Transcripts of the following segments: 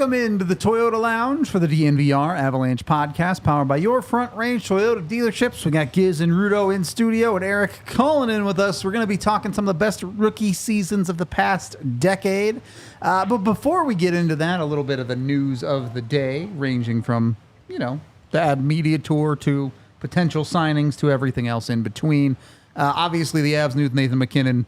Welcome into the Toyota Lounge for the DNVR Avalanche Podcast, powered by your Front Range Toyota dealerships. We got Giz and Rudo in studio and Eric calling in with us. We're going to be talking some of the best rookie seasons of the past decade. But before we get into that, a little bit of the news of the day, ranging from, the media tour to potential signings to everything else in between. Obviously, the Avs news, Nathan MacKinnon,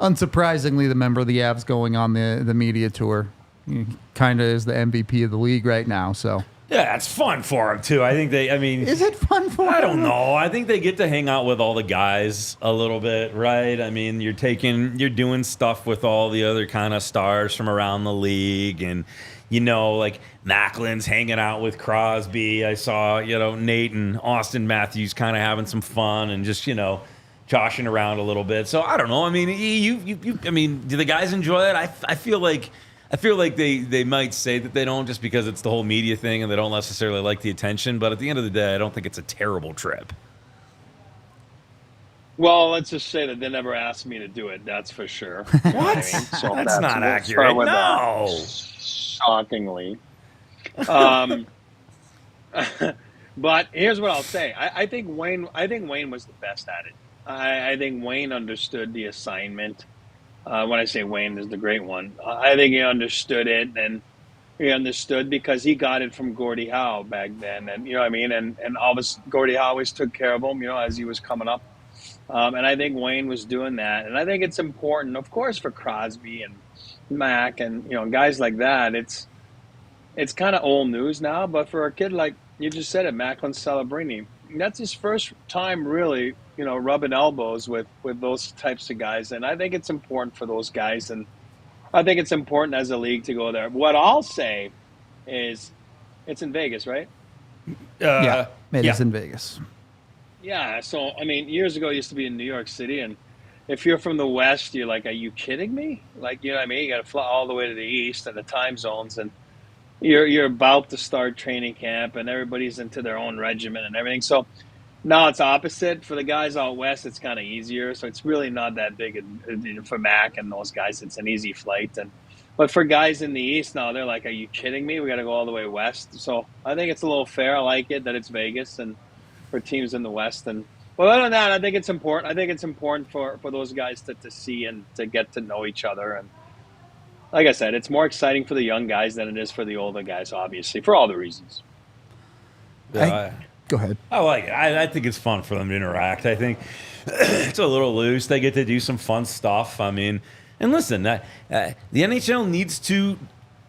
unsurprisingly, the member of the Avs going on the media tour. He kind of is the MVP of the league right now, so. Yeah, it's fun for him, too. I think Is it fun for him? I don't know. I think they get to hang out with all the guys a little bit, right? I mean, you're doing stuff with all the other kind of stars from around the league, and, like Macklin's hanging out with Crosby. I saw, Nate and Austin Matthews kind of having some fun and just, joshing around a little bit. So I don't know. I mean, do the guys enjoy it? I feel like they might say that they don't, just because it's the whole media thing and they don't necessarily like the attention. But at the end of the day, I don't think it's a terrible trip. Well, let's just say that they never asked me to do it. That's for sure. What? So that's not accurate. No. Shockingly. But here's what I'll say. I think Wayne was the best at it. I think Wayne understood the assignment. When I say Wayne is the great one, I think he understood it, and he understood because he got it from Gordie Howe back then, and and always Gordie Howe always took care of him, as he was coming up, and I think Wayne was doing that, and I think it's important, of course, for Crosby and Mac and guys like that. It's kind of old news now, but for a kid like you just said it, Macklin Celebrini, that's his first time really. Rubbing elbows with those types of guys. And I think it's important for those guys. And I think it's important as a league to go there. What I'll say is it's in Vegas, right? It is in Vegas. Yeah. So, years ago it used to be in New York City. And if you're from the West, you're like, are you kidding me? Like, you got to fly all the way to the East and the time zones. And you're about to start training camp and everybody's into their own regiment and everything. So, now it's opposite. For the guys out west, it's kind of easier. So it's really not that big. For Mac and those guys, it's an easy flight. But for guys in the east now, they're like, are you kidding me? We got to go all the way west. So I think it's a little fair. I like it that it's Vegas and for teams in the west. And well, other than that, I think it's important. I think it's important for those guys to see and to get to know each other. And like I said, it's more exciting for the young guys than it is for the older guys, obviously, for all the reasons. Go ahead. I like it. I think it's fun for them to interact. I think it's a little loose. They get to do some fun stuff. And listen, the NHL needs to,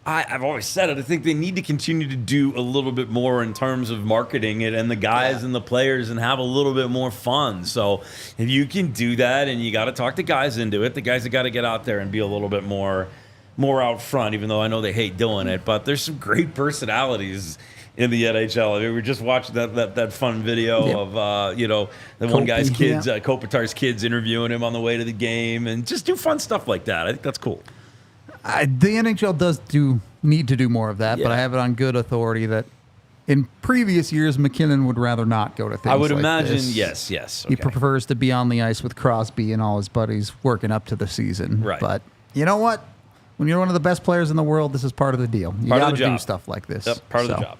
I've always said it, I think they need to continue to do a little bit more in terms of marketing it and the guys and the players and have a little bit more fun. So if you can do that, and you got to talk the guys into it, the guys have got to get out there and be a little bit more out front, even though I know they hate doing it. But there's some great personalities in the NHL. We just watched that fun video of the one guy's kids, Kopitar's kids, interviewing him on the way to the game, and just do fun stuff like that. I think that's cool. The NHL does need to do more of that, but I have it on good authority that in previous years, MacKinnon would rather not go to things like this. I would imagine, yes. Okay. He prefers to be on the ice with Crosby and all his buddies working up to the season. Right. But you know what? When you're one of the best players in the world, this is part of the deal. You got to do stuff like this. Yep, part of the job.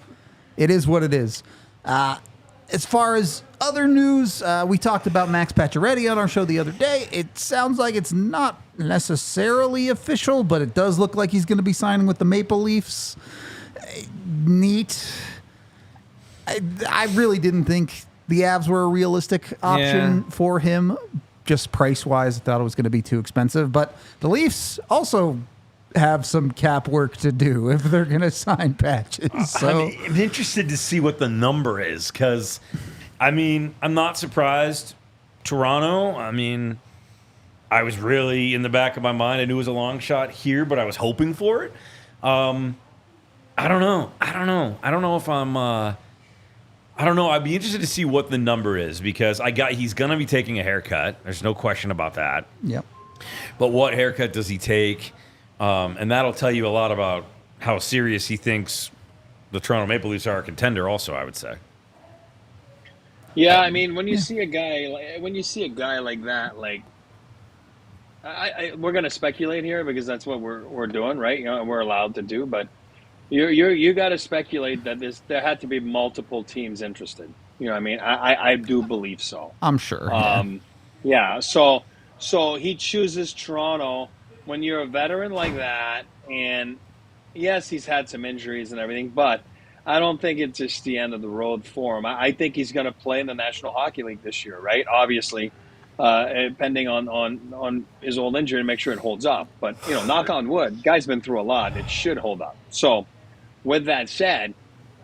It is what it is. As far as other news, we talked about Max Pacioretty on our show the other day. It sounds like it's not necessarily official, but it does look like he's going to be signing with the Maple Leafs. Neat. I really didn't think the Avs were a realistic option for him. Just price-wise, I thought it was going to be too expensive. But the Leafs also have some cap work to do if they're going to sign Patches. So I'm interested to see what the number is, because, I'm not surprised. Toronto, I was really in the back of my mind. I knew it was a long shot here, but I was hoping for it. I don't know. I don't know if I'm... I don't know. I'd be interested to see what the number is, because he's going to be taking a haircut. There's no question about that. Yep. But what haircut does he take? And that'll tell you a lot about how serious he thinks the Toronto Maple Leafs are a contender also, I would say. Yeah, when you see a guy like that, we're going to speculate here because that's what we're doing, right? We're allowed to do, but You got to speculate that there had to be multiple teams interested. You know what I mean? I do believe so. I'm sure. Yeah. So he chooses Toronto when you're a veteran like that, and yes, he's had some injuries and everything, but I don't think it's just the end of the road for him. I think he's going to play in the National Hockey League this year, right? Obviously, depending on his old injury, to make sure it holds up. But knock on wood, guy's been through a lot. It should hold up. So, with that said,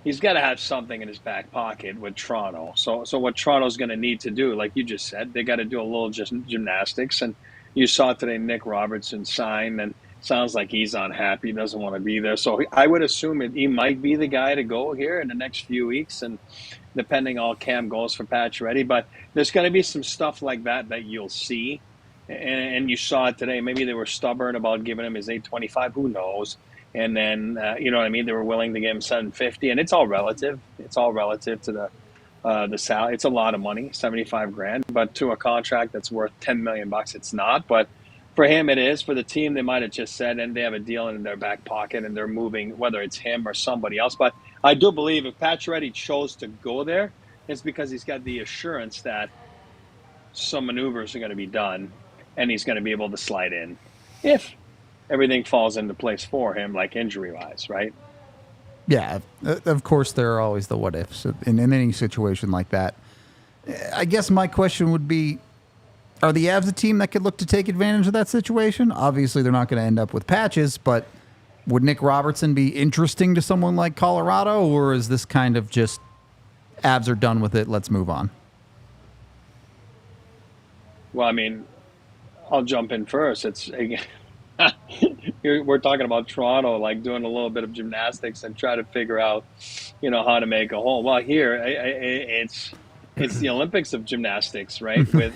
he's got to have something in his back pocket with Toronto. So what Toronto's going to need to do, like you just said, they got to do a little gymnastics. And you saw today Nick Robertson sign, and sounds like he's unhappy, doesn't want to be there. So I would assume he might be the guy to go here in the next few weeks, and depending on Cam goes for Pacioretty. But there's going to be some stuff like that you'll see. And you saw it today. Maybe they were stubborn about giving him his $825. Who knows? And then, you know what I mean? They were willing to give him $750, and it's all relative. It's all relative to the salary. It's a lot of money, $75,000, but to a contract that's worth $10 million, it's not. But for him, it is. For the team, they might have just said, and they have a deal in their back pocket, and they're moving, whether it's him or somebody else. But I do believe if Pacioretty chose to go there, it's because he's got the assurance that some maneuvers are going to be done, and he's going to be able to slide in if everything falls into place for him, like injury-wise, right? Yeah, of course there are always the what-ifs in any situation like that. I guess my question would be, are the Avs a team that could look to take advantage of that situation? Obviously, they're not going to end up with Patches, but would Nick Robertson be interesting to someone like Colorado, or is this kind of just Avs are done with it, let's move on? Well, I mean, I'll jump in first. It's again, we're talking about Toronto, like doing a little bit of gymnastics and try to figure out, how to make a whole. Well, here it's the Olympics of gymnastics, right? with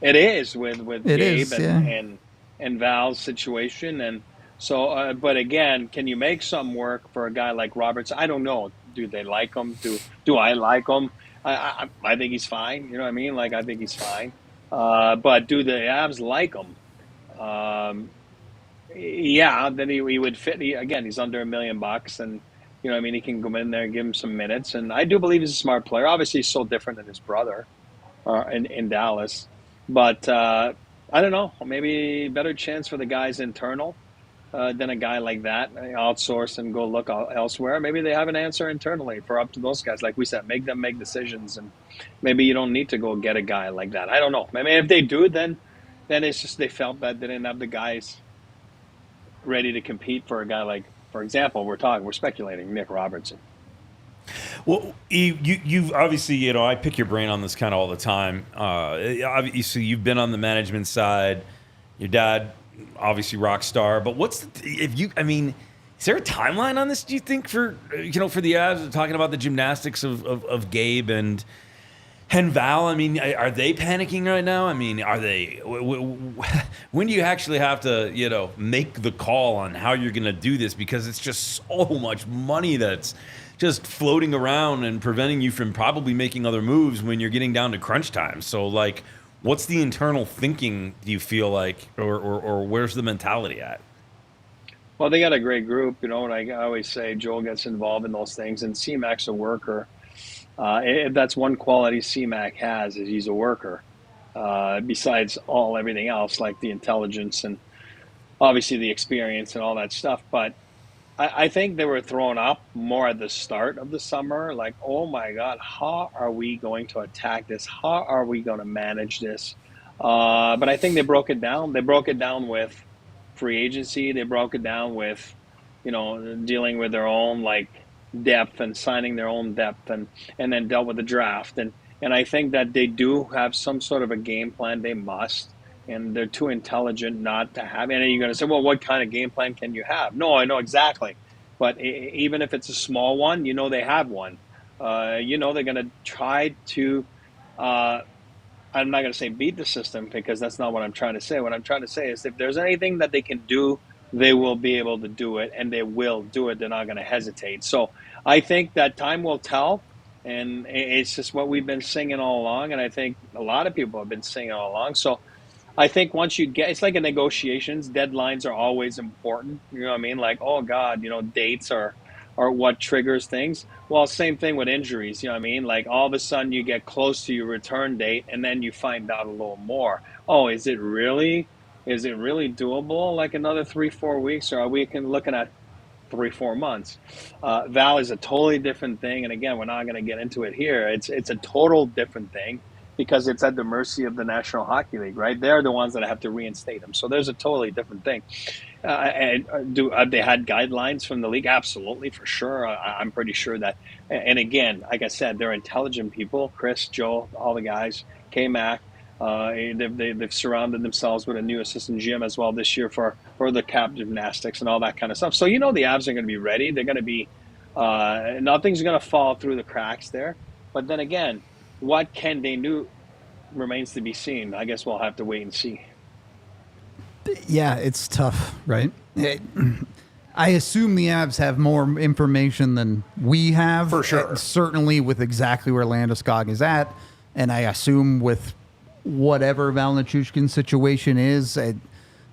it is with Gabe and Val's situation, and so. But again, can you make some work for a guy like Roberts? I don't know. Do they like him? Do I like him? I think he's fine. You know what I mean? Like I think he's fine. But do the Avs like him? Yeah, then he would fit. He's under $1 million, and he can go in there and give him some minutes. And I do believe he's a smart player. Obviously, he's so different than his brother in Dallas. But I don't know. Maybe better chance for the guys internal than a guy like that. Outsource and go look elsewhere. Maybe they have an answer internally for up to those guys. Like we said, make them make decisions, and maybe you don't need to go get a guy like that. I don't know. Maybe if they do, then it's just they felt that they didn't have the guys ready to compete for a guy like, for example, we're speculating Nick Robertson. Well, you've obviously, I pick your brain on this kind of all the time. Obviously, you've been on the management side. Your dad, obviously, rock star. But is there a timeline on this? Do you think for the Avs, talking about the gymnastics of Gabe and Val? I mean, are they panicking right now? I mean, are they? When do you actually have to, make the call on how you're going to do this? Because it's just so much money that's just floating around and preventing you from probably making other moves when you're getting down to crunch time. So, what's the internal thinking, do you feel like, or where's the mentality at? Well, they got a great group, and I always say Joel gets involved in those things, and C-Mac's a worker. If that's one quality C-Mac has, is he's a worker. Besides everything else, like the intelligence and obviously the experience and all that stuff. But I think they were thrown up more at the start of the summer. Like, oh my God, how are we going to attack this? How are we going to manage this? But I think they broke it down. They broke it down with free agency. They broke it down with, dealing with their own depth and signing their own depth, and then dealt with the draft. And I think that they do have some sort of a game plan. They must. And they're too intelligent not to have. And you're going to say, well, what kind of game plan can you have? No, I know exactly. But even if it's a small one, they have one. They're going to try to, I'm not going to say beat the system, because that's not what I'm trying to say. What I'm trying to say is if there's anything that they can do, they will be able to do it, and they will do it. They're not going to hesitate. So I think that time will tell. And it's just what we've been singing all along. And I think a lot of people have been singing all along. So I think once you get, it's like in negotiations, deadlines are always important. You know what I mean? Like, oh God, dates are what triggers things. Well, same thing with injuries. You know what I mean? Like all of a sudden you get close to your return date, and then you find out a little more. Oh, is it really doable? Like another 3-4 weeks, or are we looking at 3-4 months? Val is a totally different thing, and again, we're not going to get into it here. It's a total different thing, because it's at the mercy of the National Hockey League, right? They're the ones that have to reinstate him. So there's a totally different thing. Have they had guidelines from the league? Absolutely, for sure. I'm pretty sure that. And again, like I said, they're intelligent people. Chris, Joe, all the guys, K-Mac. They've surrounded themselves with a new assistant GM as well this year for the cap gymnastics and all that kind of stuff. So the Avs are going to be ready. They're going to be nothing's going to fall through the cracks there. But then again, what can they do remains to be seen. I guess we'll have to wait and see. Yeah, it's tough, right? I assume the Avs have more information than we have. For sure. Certainly with exactly where Landeskog is at. And I assume with whatever Val Nichushkin's situation is,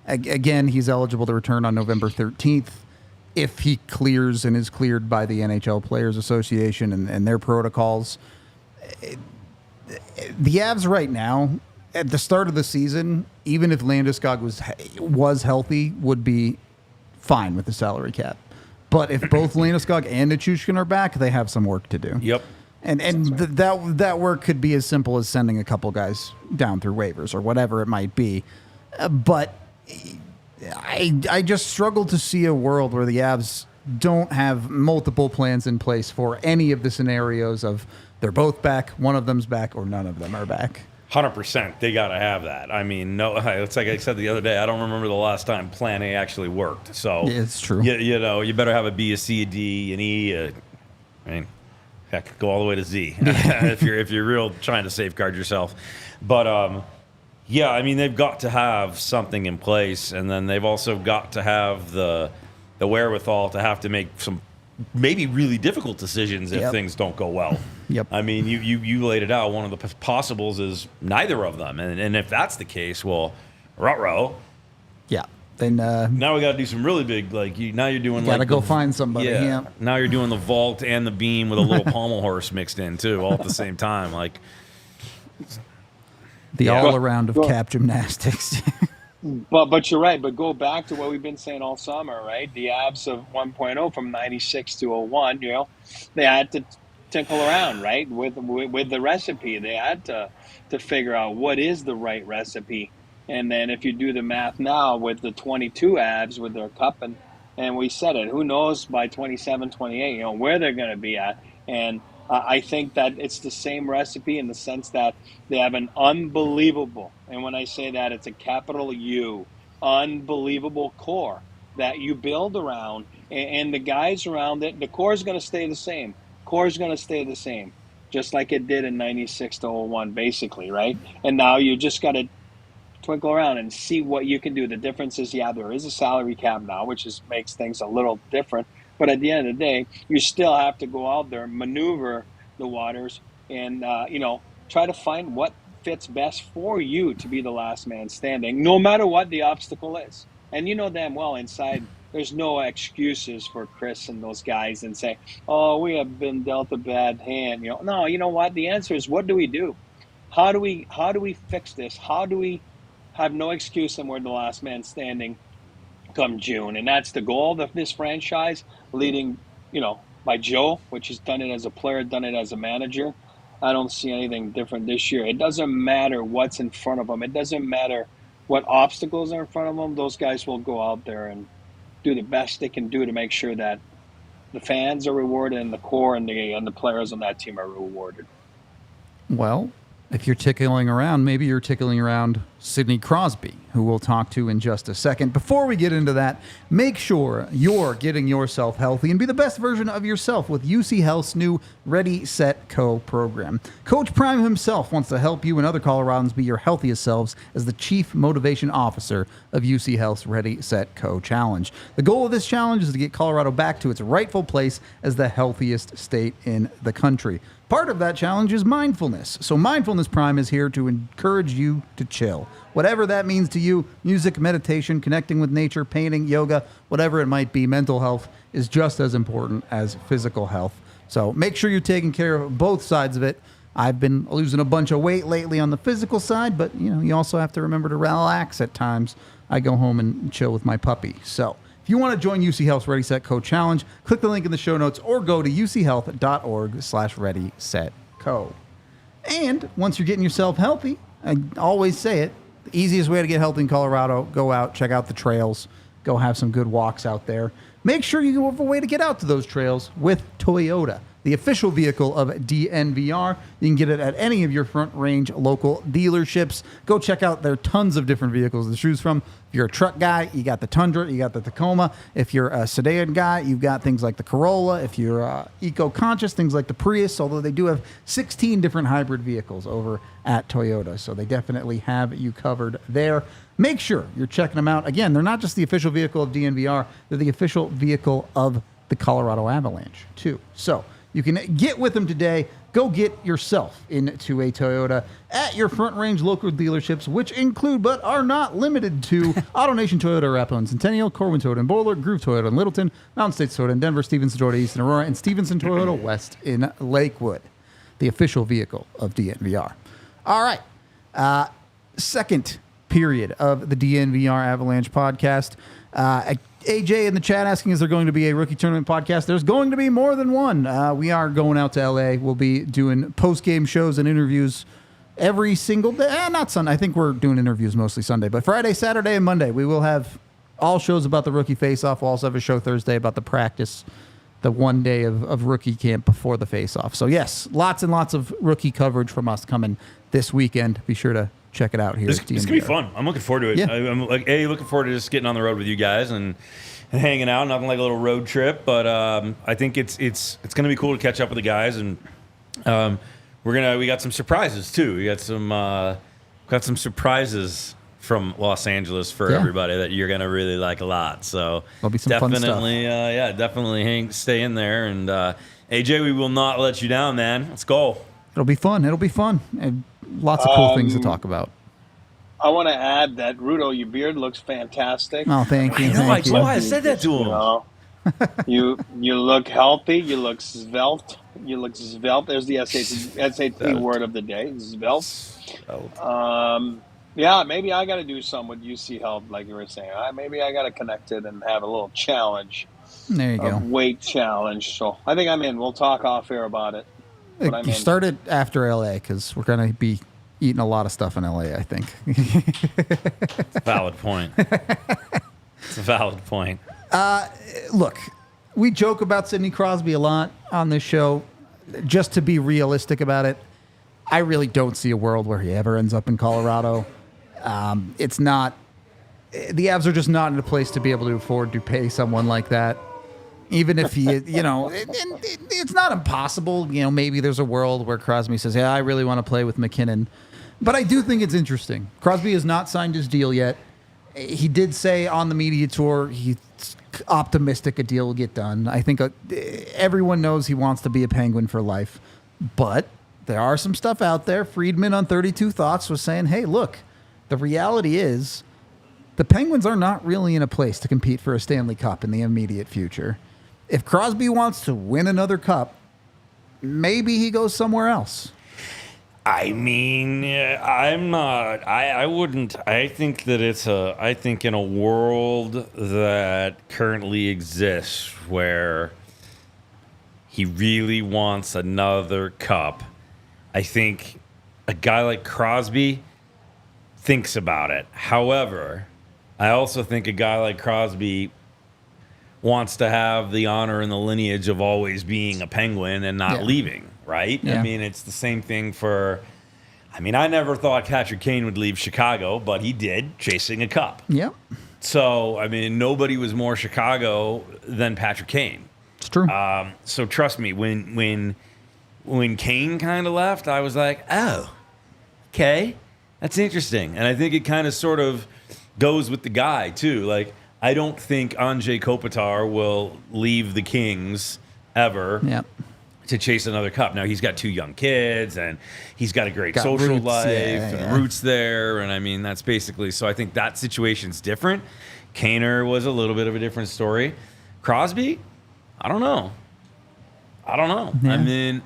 again, he's eligible to return on November 13th. If he clears and is cleared by the NHL Players Association and their protocols. The Avs right now, at the start of the season, even if Landeskog was healthy, would be fine with the salary cap. But if both Landeskog and Nichushkin are back, they have some work to do. Yep. And that work could be as simple as sending a couple guys down through waivers or whatever it might be. But I just struggle to see a world where the Avs don't have multiple plans in place for any of the scenarios of they're both back, one of them's back, or none of them are back. 100%. They got to have that. I mean, no, it's like I said the other day, I don't remember the last time Plan A actually worked. So yeah, it's true. You better have a B, a C, a D, an E. I mean, heck, go all the way to Z if you're real trying to safeguard yourself. But yeah, I mean, they've got to have something in place, and then they've also got to have the wherewithal to have to make some maybe really difficult decisions if things don't go well. Yep. I mean, you laid it out. One of the possibles is neither of them, and if that's the case, well, ruh-roh. Yeah. Then now we got to do some really big, now you're doing gotta go find somebody. Yeah. Now you're doing the vault and the beam with a little pommel horse mixed in too, all at the same time. The all around of cap gymnastics. But you're right. But go back to what we've been saying all summer, right? The Avs of 1.0 from 96 to 01, they had to tinkle around, right, with the recipe. They had to figure out what is the right recipe. And then if you do the math now with the 22 Avs with their cup, and we said it, who knows by 27, 28, where they're going to be at. And I think that it's the same recipe in the sense that they have an unbelievable, and when I say that, it's a capital U, unbelievable core that you build around, and the guys around it, the core is going to stay the same. Core is going to stay the same, just like it did in 96 to 01, basically, right? And now you just got to twinkle around and see what you can do. The difference is, there is a salary cap now, which makes things a little different. But at the end of the day, you still have to go out there, maneuver the waters, and try to find what fits best for you to be the last man standing, no matter what the obstacle is. And you know damn well inside, there's no excuses for Chris and those guys and say, "Oh, we have been dealt a bad hand." No, you know what? The answer is, what do we do? How do we fix this? How do we have no excuse and we're the last man standing come June? And that's the goal of this franchise, leading, by Joe, which has done it as a player, done it as a manager. I don't see anything different this year. It doesn't matter what's in front of them. It doesn't matter what obstacles are in front of them. Those guys will go out there and do the best they can do to make sure that the fans are rewarded and the core and the players on that team are rewarded. Well, if you're tickling around, maybe you're tickling around Sidney Crosby, who we'll talk to in just a second. Before we get into that, make sure you're getting yourself healthy and be the best version of yourself with UC Health's new Ready, Set, Co program. Coach Prime himself wants to help you and other Coloradans be your healthiest selves as the Chief Motivation Officer of UC Health's Ready, Set, Co challenge. The goal of this challenge is to get Colorado back to its rightful place as the healthiest state in the country. Part of that challenge is mindfulness. So Mindfulness Prime is here to encourage you to chill. Whatever that means to you, music, meditation, connecting with nature, painting, yoga, whatever it might be, mental health is just as important as physical health. So make sure you're taking care of both sides of it. I've been losing a bunch of weight lately on the physical side, but you also have to remember to relax at times. I go home and chill with my puppy. So if you want to join UC Health's Ready, Set, Co challenge, click the link in the show notes or go to uchealth.org/readysetco. And once you're getting yourself healthy, I always say it, the easiest way to get healthy in Colorado, go out, check out the trails, go have some good walks out there. Make sure you have a way to get out to those trails with Toyota, the official vehicle of DNVR. You can get it at any of your Front Range local dealerships. Go check out their tons of different vehicles to choose from. If you're a truck guy, you got the Tundra, you got the Tacoma. If you're a sedan guy, you've got things like the Corolla. If you're eco-conscious, things like the Prius, although they do have 16 different hybrid vehicles over at Toyota. So they definitely have you covered there. Make sure you're checking them out. Again, they're not just the official vehicle of DNVR, they're the official vehicle of the Colorado Avalanche, too. So you can get with them today. Go get yourself into a Toyota at your Front Range local dealerships, which include but are not limited to AutoNation Toyota, Arapahoe and Centennial, Corwin Toyota and Boulder, Groove Toyota in Littleton, Mountain States Toyota in Denver, Stevenson Toyota East in Aurora, and Stevenson Toyota West in Lakewood, the official vehicle of DNVR. All right. Second period of the DNVR Avalanche podcast. AJ in the chat asking, is there going to be a rookie tournament podcast? There's going to be more than one. We are going out to LA. We'll be doing post-game shows and interviews every single day. Not Sunday. I think we're doing interviews mostly Sunday. But Friday, Saturday, and Monday, we will have all shows about the rookie face-off. We'll also have a show Thursday about the practice, the one day of rookie camp before the face-off. So, yes, lots and lots of rookie coverage from us coming this weekend. Be sure to check it out here. It's going to be fun. I'm looking forward to it. Yeah. I'm looking forward to just getting on the road with you guys and hanging out. Nothing like a little road trip, but I think it's going to be cool to catch up with the guys, and we got some surprises too. We got some surprises from Los Angeles for everybody that you're going to really like a lot. So there'll be some fun stuff. Definitely stay in there. And AJ, we will not let you down, man. Let's go. It'll be fun. And lots of cool things to talk about. I want to add that, Rudo, your beard looks fantastic. Oh, thank you. I said that to him. You look healthy. You look svelte. There's the SAT word of the day, svelte. Maybe I got to do some with UC Health, like you were saying. Maybe I got to connect it and have a little challenge. There you go. Weight challenge. So I think I'm in. We'll talk off air about it. You started after LA because we're going to be eating a lot of stuff in LA, I think. It's a valid point. Look, we joke about Sidney Crosby a lot on this show. Just to be realistic about it, I really don't see a world where he ever ends up in Colorado. It's not. The Avs are just not in a place to be able to afford to pay someone like that. Even if he, it's not impossible. Maybe there's a world where Crosby says, "Yeah, I really want to play with MacKinnon." But I do think it's interesting. Crosby has not signed his deal yet. He did say on the media tour he's optimistic a deal will get done. I think everyone knows he wants to be a Penguin for life. But there are some stuff out there. Friedman on 32 Thoughts was saying, hey, look, the reality is the Penguins are not really in a place to compete for a Stanley Cup in the immediate future. If Crosby wants to win another cup, maybe he goes somewhere else. I mean, I'm not. I wouldn't. I think that I think in a world that currently exists where he really wants another cup, I think a guy like Crosby thinks about it. However, I also think a guy like Crosby wants to have the honor and the lineage of always being a Penguin and not leaving, right? Yeah. I mean, it's the same thing I never thought Patrick Kane would leave Chicago, but he did, chasing a cup. Yep. So, nobody was more Chicago than Patrick Kane. It's true. So trust me, when Kane kind of left, I was like, oh, okay, that's interesting. And I think it kind of sort of goes with the guy, too. Like, I don't think Anze Kopitar will leave the Kings ever. Yep. to chase another cup. Now he's got 2 young kids and he's got a great Got social roots, life yeah. and roots there. And I mean, that's basically, so I think that situation's different. Kaner was a little bit of a different story. Crosby, I don't know. Yeah. I mean,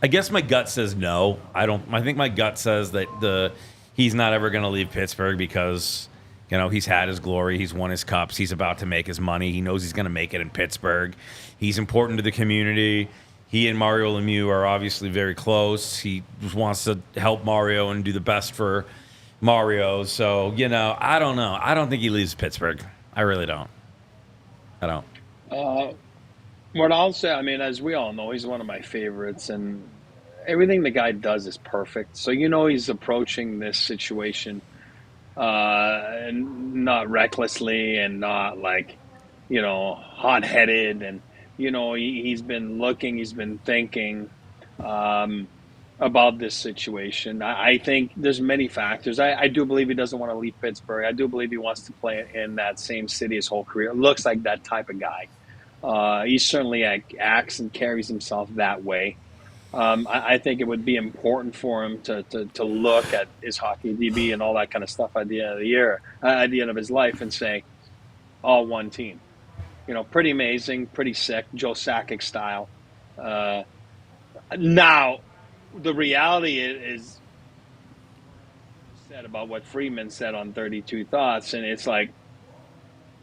I guess my gut says no. I think my gut says that he's not ever going to leave Pittsburgh because, you know, he's had his glory. He's won his cups. He's about to make his money. He knows he's going to make it in Pittsburgh. He's important to the community. He and Mario Lemieux are obviously very close. He just wants to help Mario and do the best for Mario. So, you know, I don't know. I don't think he leaves Pittsburgh. I really don't. I don't. What I'll say, I mean, as we all know, he's one of my favorites, and everything the guy does is perfect. So, you know, he's approaching this situation not recklessly and not like, you know, hot-headed. And, you know, he's been looking, he's been thinking about this situation. I think there's many factors. I do believe he doesn't want to leave Pittsburgh. I do believe he wants to play in that same city his whole career. It looks like that type of guy. He certainly acts and carries himself that way. I think it would be important for him to look at his hockey DB and all that kind of stuff at the end of the year, at the end of his life, and say, all one team. You know, pretty amazing, pretty sick, Joe Sakic style. Now, the reality is said about what Freeman said on 32 Thoughts, and it's like,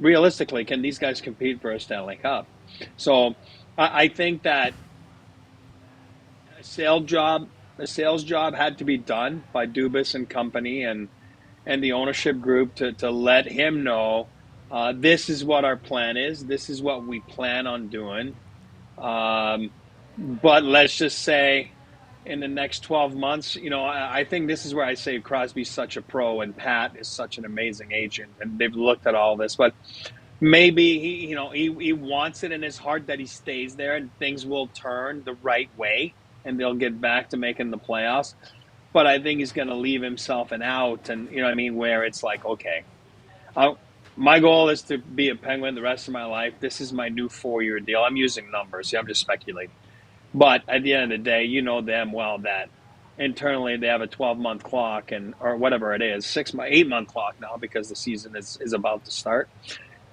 realistically, can these guys compete for a Stanley Cup? So I think that a sales job had to be done by Dubas and company and the ownership group to let him know this is what our plan is. This is what we plan on doing. But let's just say in the next 12 months, you know, I think this is where I say Crosby's such a pro and Pat is such an amazing agent, and they've looked at all this. But maybe he wants it in his heart that he stays there and things will turn the right way and they'll get back to making the playoffs. But I think he's going to leave himself an out, and you know what I mean, where it's like, okay, my goal is to be a Penguin the rest of my life. This is my new 4-year deal. I'm using numbers. I'm just speculating. But at the end of the day, you know damn well that internally they have a 12-month clock or whatever it is, 8-month clock now because the season is about to start.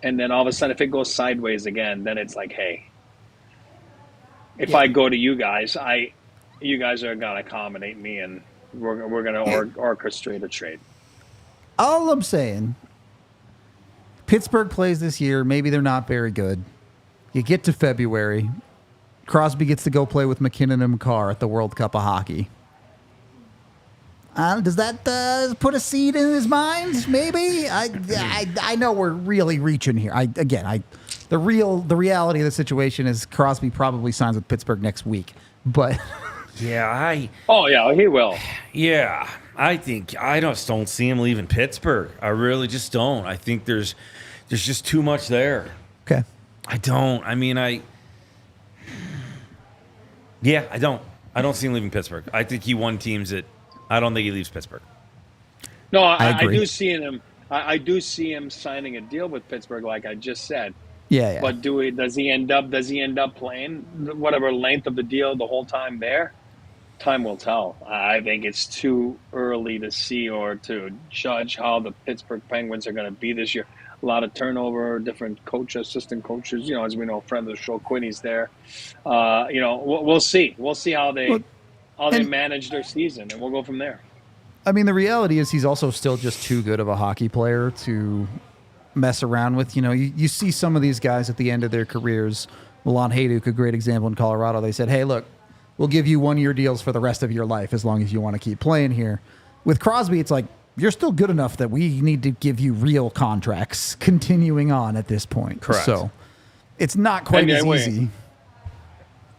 And then all of a sudden, if it goes sideways again, then it's like, hey, if I go to you guys, you guys are going to accommodate me and we're going to orchestrate a trade. All I'm saying, Pittsburgh plays this year. Maybe they're not very good. You get to February. Crosby gets to go play with McKinnon and McCarr at the World Cup of Hockey. Does that put a seed in his mind? Maybe. I know we're really reaching here. The reality of the situation is Crosby probably signs with Pittsburgh next week. But yeah, Oh yeah, he will. Yeah, I just don't see him leaving Pittsburgh. I really just don't. I think there's just too much there. Okay. I don't. I mean, I don't. I don't see him leaving Pittsburgh. I think he won teams that I don't think he leaves Pittsburgh. No, I agree. do see him. I do see him signing a deal with Pittsburgh, like I just said. Yeah. But does he end up playing whatever length of the deal the whole time there? Time will tell. I think it's too early to see or to judge how the Pittsburgh Penguins are going to be this year. A lot of turnover, different assistant coaches. You know, as we know, friend of the show, Quinny's there. You know, we'll see. We'll see how they manage their season, and we'll go from there. I mean, the reality is he's also still just too good of a hockey player to mess around with. You know, you see some of these guys at the end of their careers. Milan Hajduk, a great example in Colorado. They said, hey, look, we'll give you 1-year deals for the rest of your life as long as you want to keep playing here. With Crosby, it's like, you're still good enough that we need to give you real contracts continuing on at this point. Correct. So it's not quite as easy.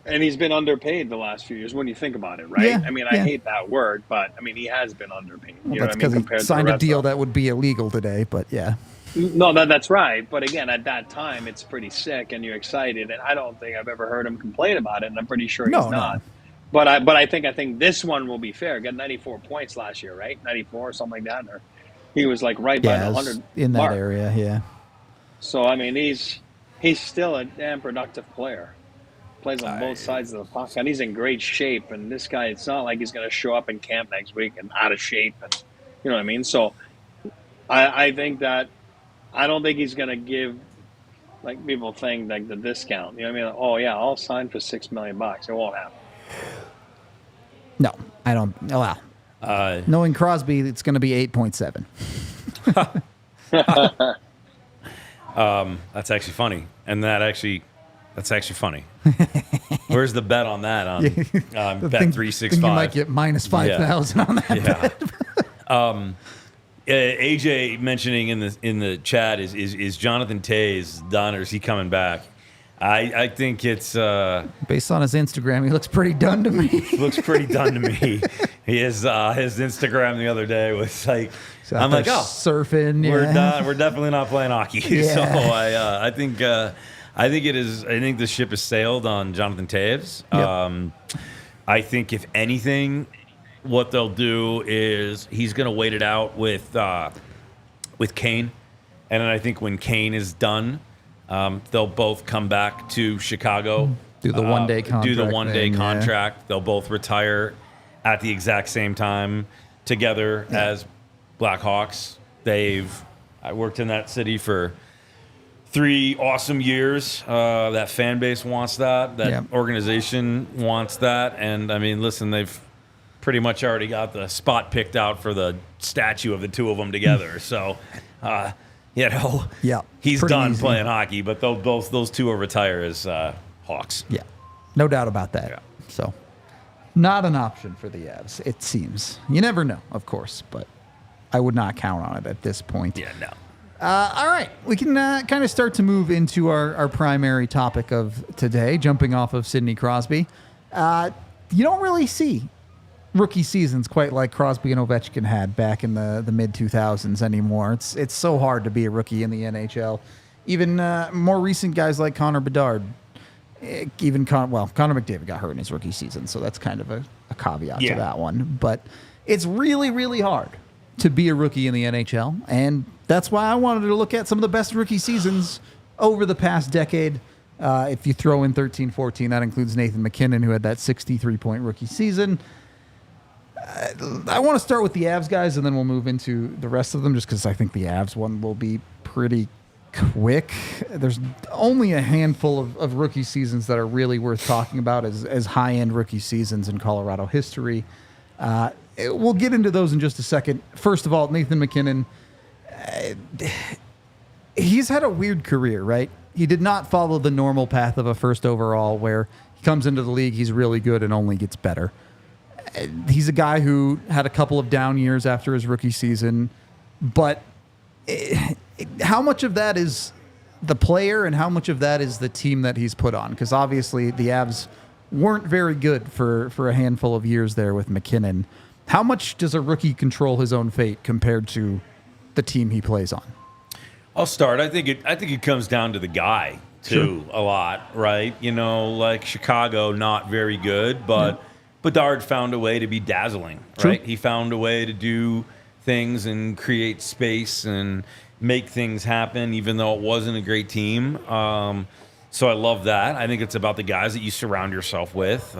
And he's been underpaid the last few years when you think about it, right? Yeah, I mean, I hate that word, but I mean, he has been underpaid. Well, that's because he signed a deal that would be illegal today, but yeah. No, that's right. But again, at that time, it's pretty sick and you're excited. And I don't think I've ever heard him complain about it. And I'm pretty sure he's not. No. But I think this one will be fair. Got 94 points last year, right? 94 or something like that. Or he was like right by the 100 in that mark. area, yeah. So I mean, he's still a damn productive player. plays on both sides of the puck, and he's in great shape. And this guy, it's not like he's going to show up in camp next week and out of shape, and you know what I mean. So I think that I don't think he's going to give, like people think, like the discount. You know what I mean? Oh yeah, I'll sign for $6 million. It won't happen. No, I don't. Oh, wow. Knowing Crosby, it's going to be 8.7. That's actually funny, and that's actually funny. Where's the bet on that on Bet 365? You might get minus 5,000 on that. Bet. AJ mentioning in the chat is Jonathan Toews done, or is he coming back? I think it's based on his Instagram, he looks pretty done to me. Looks pretty done to me. His Instagram the other day was like, I'm like, oh, surfing. We're definitely not playing hockey. Yeah. So I think it is. I think the ship has sailed on Jonathan Toews. Yep. I think if anything, what they'll do is he's going to wait it out with Kane, and then I think when Kane is done, they'll both come back to Chicago. Do the one-day contract. Do the one-day contract. Yeah. They'll both retire at the exact same time together as Blackhawks. I worked in that city for 3 awesome years. That fan base wants that. That organization wants that. And, I mean, listen, they've pretty much already got the spot picked out for the statue of the two of them together. So, he's done playing hockey, but those two will retire as Hawks. Yeah, no doubt about that. Yeah. So, not an option for the Avs, it seems. You never know, of course, but I would not count on it at this point. Yeah, no. All right, we can kind of start to move into our primary topic of today, jumping off of Sidney Crosby. You don't really see rookie seasons quite like Crosby and Ovechkin had back in the mid-2000s anymore. It's so hard to be a rookie in the NHL. Even more recent guys like Connor Bedard, Connor McDavid got hurt in his rookie season, so that's kind of a caveat to that one. But it's really, really hard to be a rookie in the NHL, and that's why I wanted to look at some of the best rookie seasons over the past decade. If you throw in 13-14, that includes Nathan MacKinnon, who had that 63-point rookie season. I want to start with the Avs guys, and then we'll move into the rest of them, just because I think the Avs one will be pretty quick. There's only a handful of rookie seasons that are really worth talking about as high-end rookie seasons in Colorado history. We'll get into those in just a second. First of all, Nathan MacKinnon, he's had a weird career, right? He did not follow the normal path of a first overall where he comes into the league, he's really good and only gets better. He's a guy who had a couple of down years after his rookie season, but how much of that is the player and how much of that is the team that he's put on? Because obviously the Avs weren't very good for a handful of years there with MacKinnon. How much does a rookie control his own fate compared to the team he plays on? I'll start. I think it comes down to the guy too, a lot, right? You know, like Chicago, not very good, but Bedard found a way to be dazzling, right? He found a way to do things and create space and make things happen, even though it wasn't a great team. So I love that. I think it's about the guys that you surround yourself with.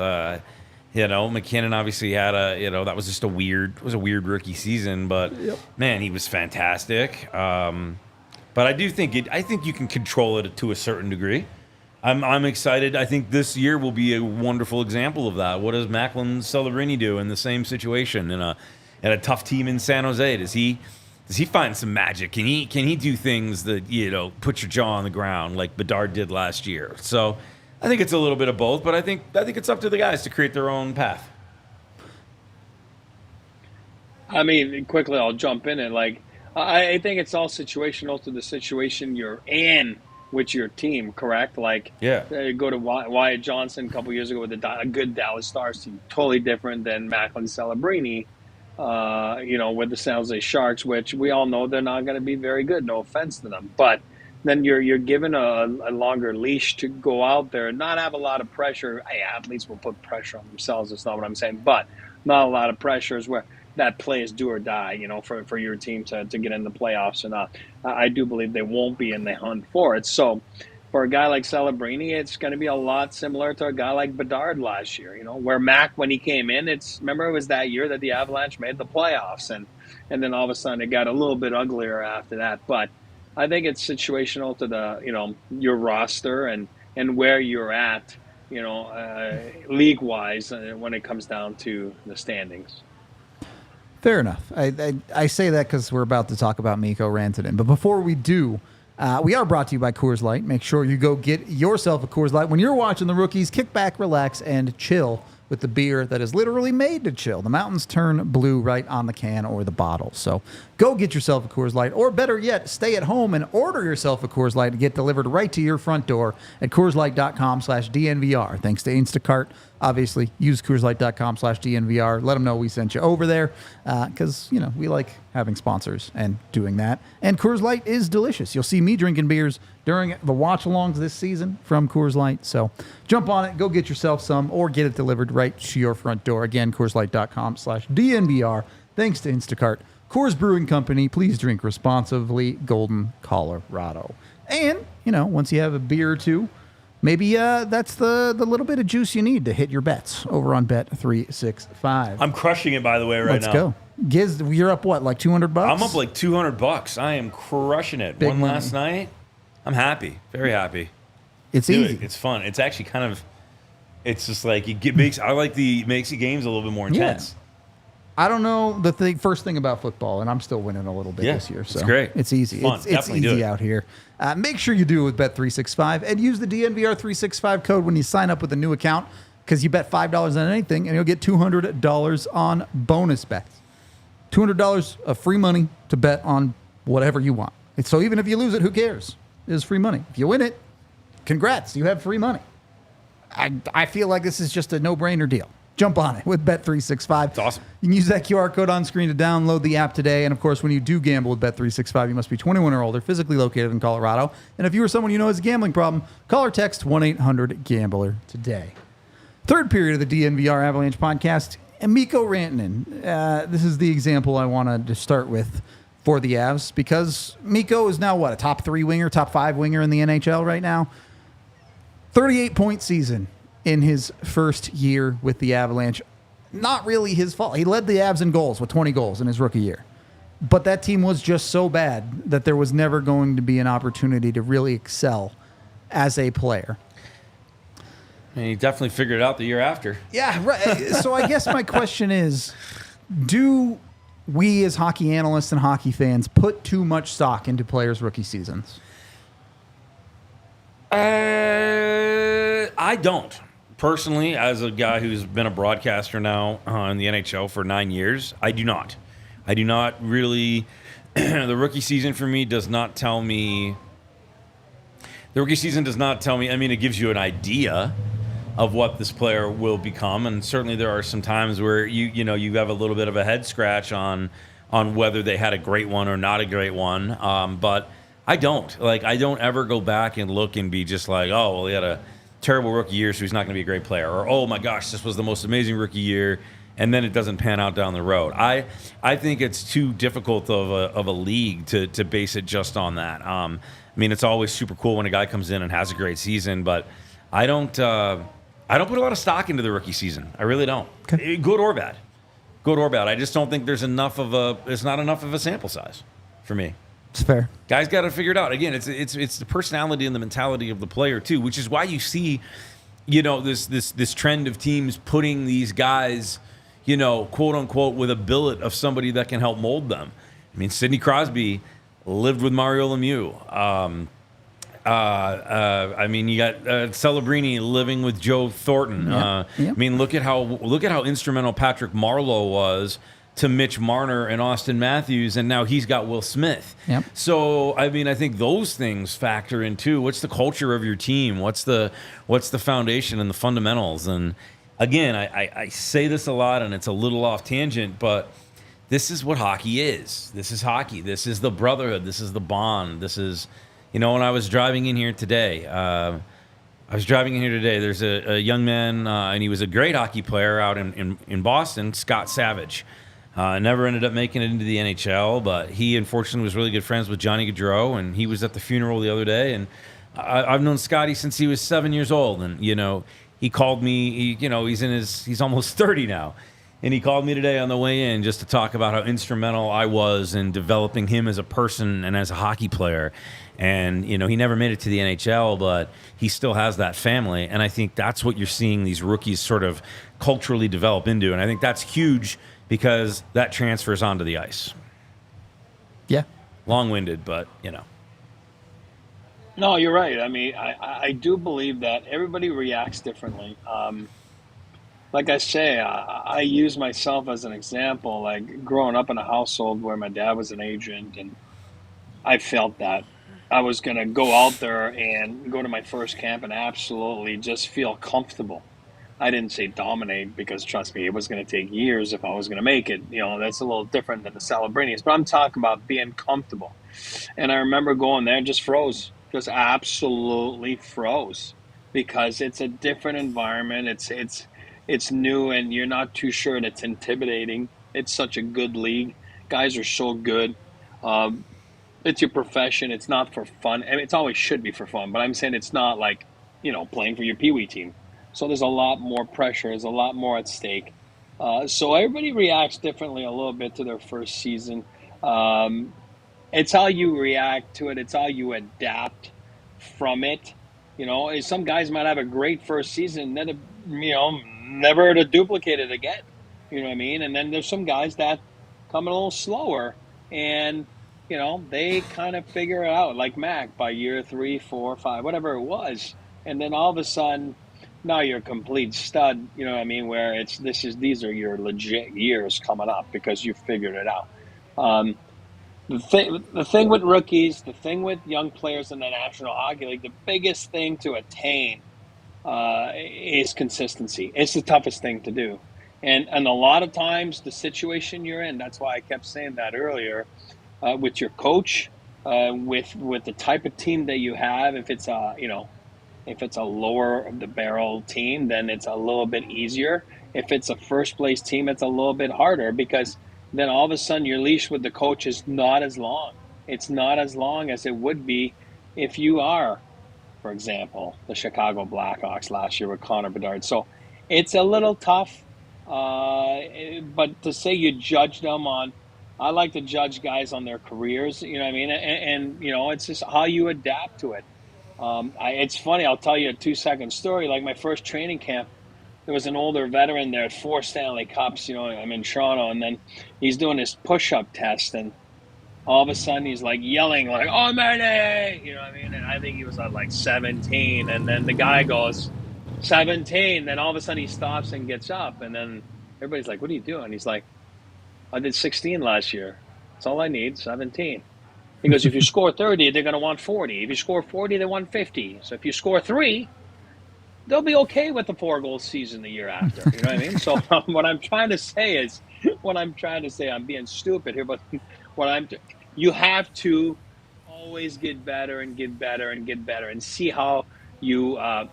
MacKinnon obviously had that was just a weird rookie season, but man, he was fantastic. But I do think you can control it to a certain degree. I'm excited. I think this year will be a wonderful example of that. What does Macklin Celebrini do in the same situation in a tough team in San Jose? Does he find some magic? Can he do things that put your jaw on the ground like Bedard did last year? So I think it's a little bit of both, but I think it's up to the guys to create their own path. I mean, quickly, I'll jump in and I think it's all situational to the situation you're in with your team, correct? Go to Wyatt Johnson a couple years ago with a good Dallas Stars team, totally different than Macklin Celebrini, with the San Jose Sharks, which we all know they're not going to be very good. No offense to them, but then you're given a longer leash to go out there and not have a lot of pressure. Hey, athletes will put pressure on themselves. That's not what I'm saying, but not a lot of pressure is where that play is do or die, for your team to get in the playoffs or not. I do believe they won't be in the hunt for it. So for a guy like Celebrini, it's going to be a lot similar to a guy like Bedard last year, where Mac, when he came in, remember it was that year that the Avalanche made the playoffs, and then all of a sudden it got a little bit uglier after that. But I think it's situational to the, your roster and where you're at, league-wise when it comes down to the standings. Fair enough. I say that because we're about to talk about Mikko Rantanen. But before we do, we are brought to you by Coors Light. Make sure you go get yourself a Coors Light. When you're watching the rookies, kick back, relax, and chill with the beer that is literally made to chill. The mountains turn blue right on the can or the bottle. So go get yourself a Coors Light, or better yet, stay at home and order yourself a Coors Light to get delivered right to your front door at CoorsLight.com/DNVR. Thanks to Instacart. Obviously, use CoorsLight.com/DNVR. Let them know we sent you over there because, we like having sponsors and doing that. And Coors Light is delicious. You'll see me drinking beers during the watch-alongs this season from Coors Light. So jump on it, go get yourself some, or get it delivered right to your front door. Again, CoorsLight.com/DNVR. Thanks to Instacart. Coors Brewing Company, please drink responsibly. Golden, Colorado. And, once you have a beer or two, maybe that's the little bit of juice you need to hit your bets over on Bet365. I'm crushing it, by the way, right now. Let's go. Giz, you're up what, like $200? I'm up like $200. I am crushing it. Big Won money. last night. I'm happy. Very happy. It's Do easy. it. It's fun. It's actually kind of, it's just like, makes the games a little bit more intense. I don't know the first thing about football, and I'm still winning a little bit this year. So it's great. It's easy. It's fun. It's Definitely do easy it. out here. Make sure you do it with Bet365 and use the DNVR365 code when you sign up with a new account, because you bet $5 on anything and you'll get $200 on bonus bets. $200 of free money to bet on whatever you want. So even if you lose it, who cares? It's free money. If you win it, congrats, you have free money. I feel like this is just a no-brainer deal. Jump on it with Bet365. It's awesome. You can use that QR code on screen to download the app today. And, of course, when you do gamble with Bet365, you must be 21 or older, physically located in Colorado. And if you or someone you know has a gambling problem, call or text 1-800-GAMBLER today. Third period of the DNVR Avalanche podcast, Mikko Rantanen. This is the example I wanted to start with for the Avs, because Mikko is now, a top 3 winger, top 5 winger in the NHL right now? 38-point season in his first year with the Avalanche. Not really his fault. He led the Avs in goals with 20 goals in his rookie year. But that team was just so bad that there was never going to be an opportunity to really excel as a player. And he definitely figured it out the year after. Yeah, right. So I guess my question is, do we as hockey analysts and hockey fans put too much stock into players' rookie seasons? I don't. Personally, as a guy who's been a broadcaster now in the NHL for 9 years, I do not. I do not really. The rookie season for me does not tell me. The rookie season does not tell me. I mean, it gives you an idea of what this player will become, and certainly there are some times where you have a little bit of a head scratch on whether they had a great one or not a great one. But I don't ever go back and look and be just like, oh, well, he had a terrible rookie year, so he's not going to be a great player. Or, oh my gosh, this was the most amazing rookie year, and then it doesn't pan out down the road. I think it's too difficult of a league to base it just on that. I mean, it's always super cool when a guy comes in and has a great season, but I don't put a lot of stock into the rookie season. I really don't. Okay. Good or bad. Good or bad. I just don't think there's it's not enough of a sample size for me. It's fair. Guys got to figure it out. Again, it's the personality and the mentality of the player too, which is why you see, this trend of teams putting these guys, quote unquote, with a billet of somebody that can help mold them. I mean, Sidney Crosby lived with Mario Lemieux. I mean, you got Celebrini living with Joe Thornton. Yeah. I mean, look at how instrumental Patrick Marleau was to Mitch Marner and Austin Matthews, and now he's got Will Smith. Yep. So, I mean, I think those things factor in too. What's the culture of your team? What's the foundation and the fundamentals? And again, I say this a lot, and it's a little off tangent, but this is what hockey is. This is hockey. This is the brotherhood. This is the bond. This is, when I was driving in here today, there's a young man, and he was a great hockey player out in Boston, Scott Savage. Never ended up making it into the NHL, but he unfortunately was really good friends with Johnny Gaudreau, and he was at the funeral the other day, and I've known Scotty since he was 7 years old, and he called me. He's almost 30 now, and he called me today on the way in just to talk about how instrumental I was in developing him as a person and as a hockey player. And he never made it to the NHL, but he still has that family, and I think that's what you're seeing these rookies sort of culturally develop into, and I think that's huge because that transfers onto the ice. Yeah, long-winded, but No, you're right. I mean, I do believe that everybody reacts differently. Like I say, I use myself as an example. Like growing up in a household where my dad was an agent, and I felt that I was going to go out there and go to my first camp and absolutely just feel comfortable. I didn't say dominate because, trust me, it was going to take years if I was going to make it. That's a little different than the Celebrinians. But I'm talking about being comfortable. And I remember going there and just froze. Just absolutely froze. Because it's a different environment. It's new and you're not too sure, and it's intimidating. It's such a good league. Guys are so good. It's your profession. It's not for fun. I mean, it always should be for fun, but I'm saying it's not like, playing for your Pee-wee team. So there's a lot more pressure. There's a lot more at stake. So everybody reacts differently a little bit to their first season. It's how you react to it. It's how you adapt from it. Some guys might have a great first season, then, never to duplicate it again. You know what I mean? And then there's some guys that come a little slower and, they kind of figure it out, like Mac, by year 3, 4, 5, whatever it was. And then all of a sudden, now you're a complete stud, you know what I mean, where these are your legit years coming up because you figured it out. The thing with rookies, the thing with young players in the National Hockey League, the biggest thing to attain is consistency. It's the toughest thing to do. And a lot of times the situation you're in, that's why I kept saying that earlier, with your coach, with the type of team that you have, if it's a lower of the barrel team, then it's a little bit easier. If it's a first place team, it's a little bit harder because then all of a sudden your leash with the coach is not as long. It's not as long as it would be if you are, for example, the Chicago Blackhawks last year with Connor Bedard. So it's a little tough, but to say you judge them on, I like to judge guys on their careers, you know what I mean? And it's just how you adapt to it. It's funny, I'll tell you a 2-second story. Like my first training camp, there was an older veteran there at 4 Stanley Cups. I'm in Toronto, and then he's doing this push-up test, and all of a sudden he's like yelling, like, "Oh, man!" You know what I mean? And I think he was at like 17, and then the guy goes, 17. Then all of a sudden he stops and gets up, and then everybody's like, "What are you doing?" He's like, "I did 16 last year. That's all I need, 17." He goes, "If you score 30, they're going to want 40. If you score 40, they want 50. So if you score 3, they'll be okay with the 4-goal season the year after." You know what I mean? So what I'm trying to say, I'm being stupid here, but you have to always get better and get better and get better and see how your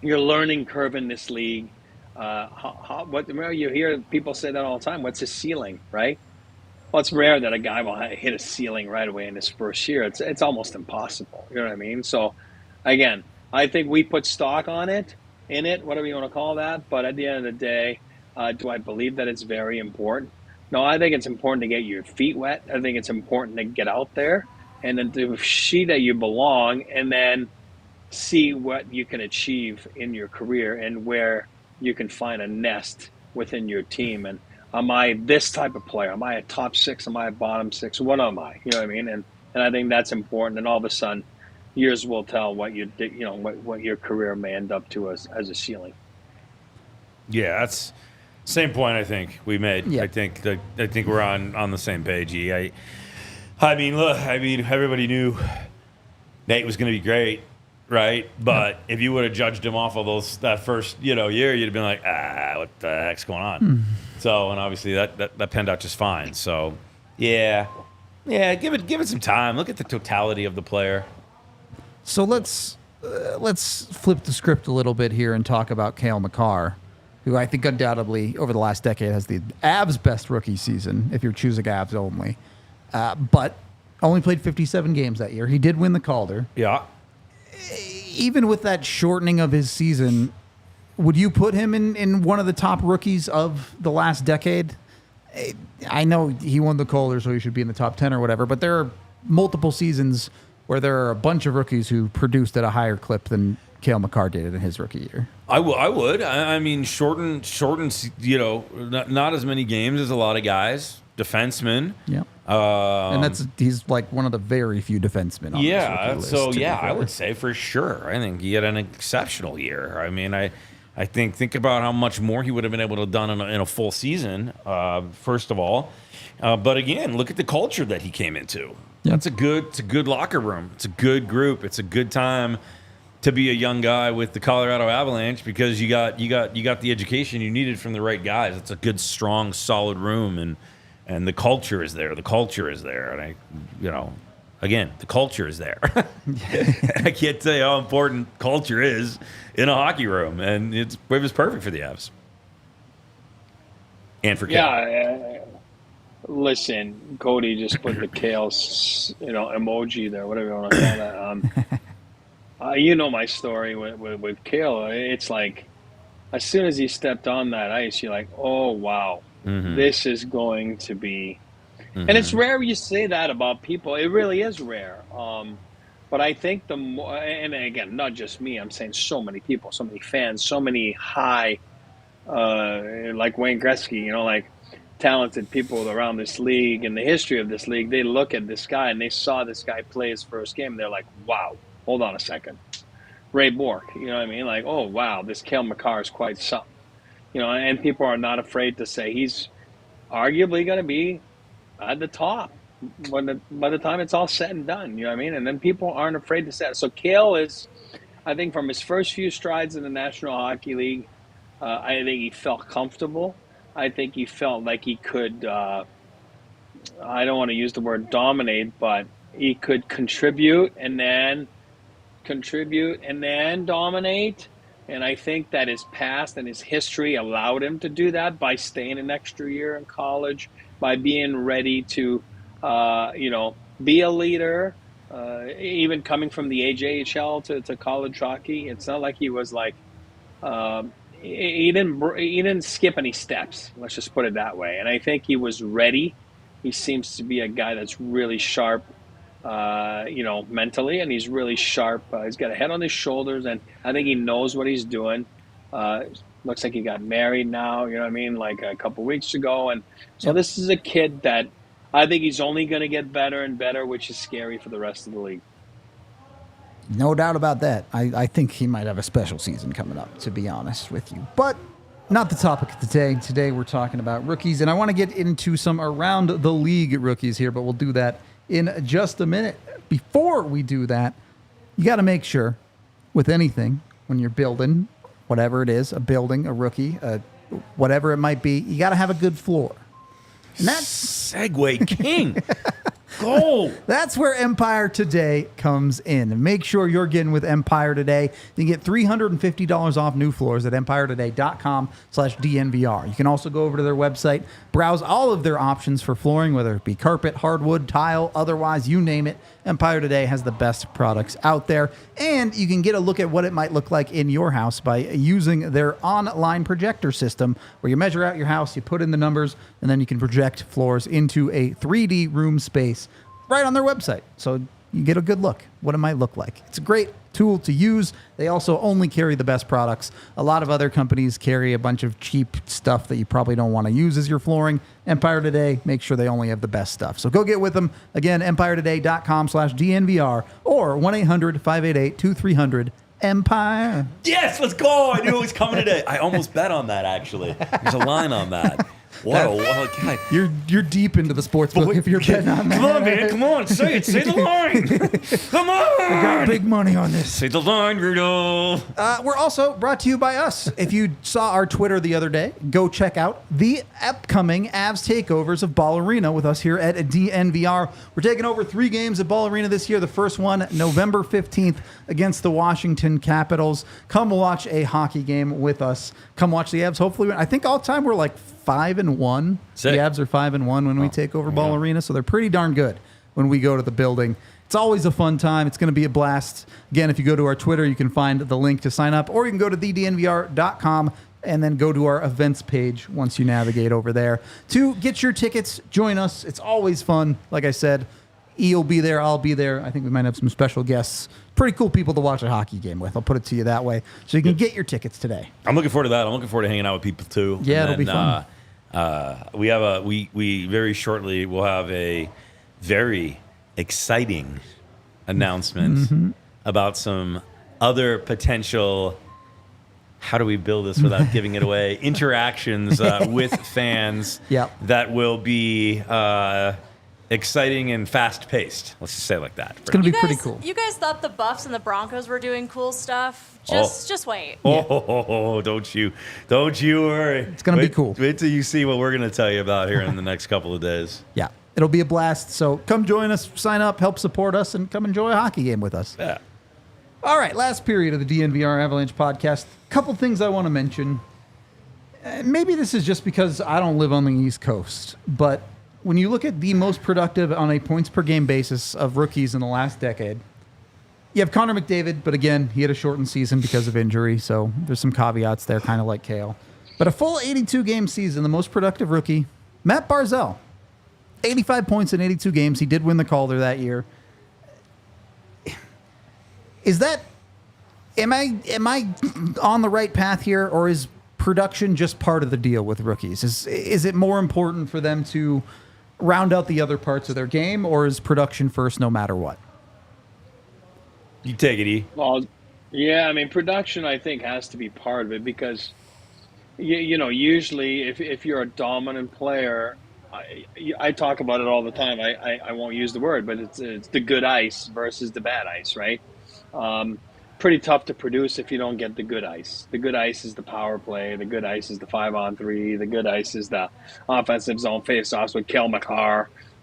learning curve in this league. You hear people say that all the time. What's his ceiling, right? Well, it's rare that a guy will hit a ceiling right away in his first year. It's almost impossible. You know what I mean? So, again, I think we put stock in it, whatever you want to call that. But at the end of the day, do I believe that it's very important? No, I think it's important to get your feet wet. I think it's important to get out there and then to see that you belong and then see what you can achieve in your career and where you can find a nest within your team. And am I this type of player? Am I a top 6? Am I a bottom 6? What am I? You know what I mean? And I think that's important. And all of a sudden, years will tell what what your career may end up to as a ceiling. Yeah, that's same point I think we made. Yeah. I think we're on the same page. I mean, look, everybody knew Nate was going to be great, right? But if you would have judged him off of that first year, you'd have been like, what the heck's going on? So, and obviously that panned out just fine. So, yeah, give it some time. Look at the totality of the player. So let's flip the script a little bit here and talk about Cale Makar, who I think undoubtedly over the last decade has the Avs' best rookie season, if you're choosing Avs only. But only played 57 games that year. He did win the Calder. Yeah. even with that shortening of his season, would you put him in one of the top rookies of the last decade? I know he won the Calder, so he should be in the top 10 or whatever, but there are multiple seasons where there are a bunch of rookies who produced at a higher clip than Cale Makar did in his rookie year. I would. I mean, shorten. Not as many games as a lot of guys. Defensemen. Yeah. And he's like one of the very few defensemen on this rookie list, so yeah, I would say for sure. I think he had an exceptional year. I mean, I think about how much more he would have been able to have done in a full season, first of all. But again, look at the culture that he came into. Yeah. It's a good locker room. It's a good group. It's a good time to be a young guy with the Colorado Avalanche because you got the education you needed from the right guys. It's a good, strong, solid room, and the culture is there. The culture is there, and the culture is there. I can't tell you how important culture is in a hockey room, and it was perfect for the Avs and for Cale. Yeah. Listen, Cody just put the Cale, emoji there, whatever you want to call that. You know my story with Cale. It's like, as soon as he stepped on that ice, you're like, oh, wow, this is going to be. And it's rare you say that about people. It really is rare. But I think the more, and again, not just me, I'm saying so many people, so many fans, so many high, like Wayne Gretzky, like talented people around this league and the history of this league, they look at this guy and they saw this guy play his first game. They're like, wow, hold on a second. Ray Bourque, you know what I mean? Like, oh, wow, this Cale Makar is quite something. And people are not afraid to say he's arguably going to be at the top by the time it's all said and done, you know what I mean? And then people aren't afraid to say it. So Cale is, I think from his first few strides in the National Hockey League, I think he felt comfortable. I think he felt like he could, I don't want to use the word dominate, but he could contribute and then dominate. And I think that his past and his history allowed him to do that by staying an extra year in college, by being ready to, be a leader, even coming from the AJHL to college hockey. It's not like he was like, he didn't skip any steps. Let's just put it that way. And I think he was ready. He seems to be a guy that's really sharp, mentally, and he's really sharp. He's got a head on his shoulders, and I think he knows what he's doing. Looks like he got married now, you know what I mean, like a couple weeks ago. And so This is a kid that I think he's only going to get better and better, which is scary for the rest of the league. No doubt about that. I think he might have a special season coming up, to be honest with you. But not the topic of today. Today we're talking about rookies, and I want to get into some around the league rookies here, but we'll do that in just a minute. Before we do that, you got to make sure with anything, when you're building, whatever it is, a building, a rookie, whatever it might be, you got to have a good floor. And that's Segway King. Go. That's where Empire Today comes in. And make sure you're getting with Empire Today. You can get $350 off new floors at empiretoday.com/DNVR. You can also go over to their website, browse all of their options for flooring, whether it be carpet, hardwood, tile, otherwise, you name it. Empire Today has the best products out there. And you can get a look at what it might look like in your house by using their online projector system, where you measure out your house, you put in the numbers, and then you can project floors into a 3D room space right on their website. So you get a good look what it might look like. It's a great tool to use. They also only carry the best products. A lot of other companies carry a bunch of cheap stuff that you probably don't want to use as your flooring. Empire Today, make sure they only have the best stuff. So go get with them. Again, empiretoday.com/DNVR or 1-800-588-2300. Empire. Yes, let's go. I knew it was coming today. I almost bet on that, actually. There's a line on that. What God. You're deep into the sports book if you're betting on that. Come on, man. Come on. Say it. Say the line. Come on. We got big money on this. Say the line, Rudolph. We're also brought to you by us. If you saw our Twitter the other day, go check out the upcoming Avs takeovers of Ball Arena with us here at DNVR. We're taking over 3 games at Ball Arena this year. The first one, November 15th, against the Washington Capitals. Come watch a hockey game with us. Come watch the Avs. Hopefully, I think all time we're like 5-1. Sick. The Avs are 5-1 when we take over Ball Arena, so they're pretty darn good when we go to the building. It's always a fun time. It's going to be a blast. Again, if you go to our Twitter, you can find the link to sign up, or you can go to thednvr.com and then go to our events page once you navigate over there to get your tickets. Join us. It's always fun. Like I said, E will be there. I'll be there. I think we might have some special guests. Pretty cool people to watch a hockey game with. I'll put it to you that way. So you can get your tickets today. I'm looking forward to that. I'm looking forward to hanging out with people too. Yeah, it'll be fun. We very shortly will have a very exciting announcement about some other potential, how do we build this without giving it away, interactions with fans that will be exciting and fast-paced. Let's just say it like that. It's going to be pretty cool. You guys thought the Buffs and the Broncos were doing cool stuff. Just wait. Don't you worry. It's going to be cool. Wait till you see what we're going to tell you about here in the next couple of days. Yeah. It'll be a blast. So come join us, sign up, help support us, and come enjoy a hockey game with us. Yeah. All right, last period of the DNVR Avalanche podcast. Couple things I want to mention. Maybe this is just because I don't live on the East Coast, but when you look at the most productive on a points per game basis of rookies in the last decade, you have Connor McDavid, but again, he had a shortened season because of injury, so there's some caveats there, kind of like Cale. But a full 82-game season, the most productive rookie, Matt Barzal. 85 points in 82 games. He did win the Calder that year. Is that... Am I on the right path here, or is production just part of the deal with rookies? Is it more important for them to round out the other parts of their game, or is production first no matter what? You take it, E. Well, yeah, I mean, production, I think, has to be part of it because, you know, usually if you're a dominant player, I talk about it all the time. I won't use the word, but it's the good ice versus the bad ice, right? Pretty tough to produce if you don't get the good ice. The good ice is the power play. The good ice is the 5-on-3. The good ice is the offensive zone faceoffs with Cale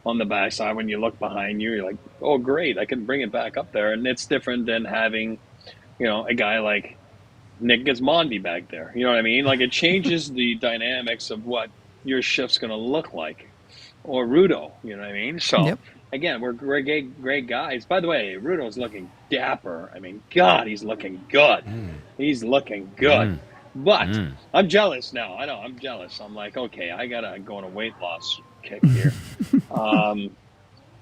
on the backside. When you look behind you, you're like, oh, great, I can bring it back up there. And it's different than having, you know, a guy like Nick Gismondi back there. You know what I mean? Like, it changes the dynamics of what your shift's going to look like. Or Rudo, you know what I mean? So, again, we're great guys. By the way, Rudo's looking dapper. I mean, God, he's looking good. He's looking good. But I'm jealous now. I know, I'm jealous. I'm like, okay, I got to go on a weight loss kick here. But